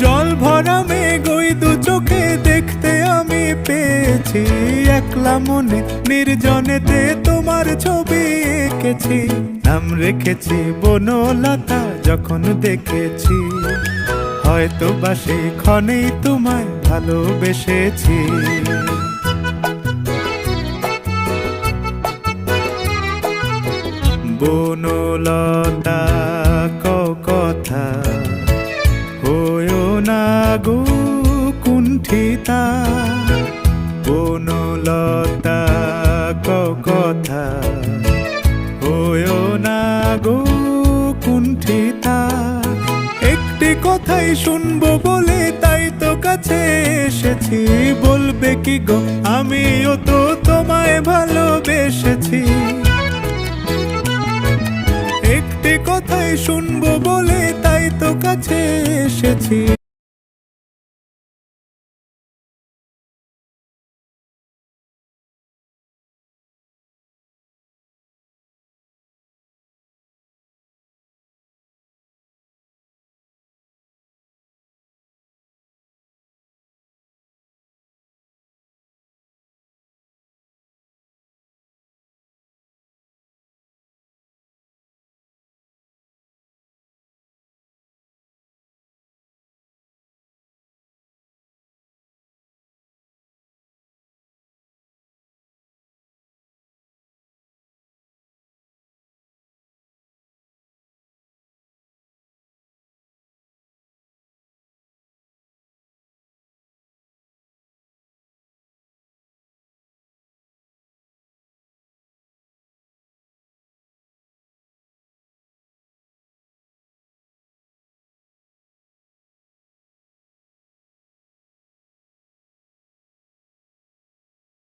জল ভরা মেঘ ওই দু চোখে দেখতে আমি পেয়েছি, একলা মনে নির্জনেতে তোমার ছবি এঁকেছি। নাম রেখেছি বনলতা যখন দেখেছি, হয়তো বা সেই ক্ষণেই তোমায় ভালোবেসেছি। বনলতা কথা হয়ো না গো কুণ্ঠিতা, বনলতা কথা হয়ো না গো কুণ্ঠিতা। একটি কথাই শুনবো বলে তাই তো কাছে এসেছি, বলবে কি গো আমিও তো তোমায় ভালোবেসেছি। একটি কথাই শুনবো বলে তাই তো কাছে এসেছি,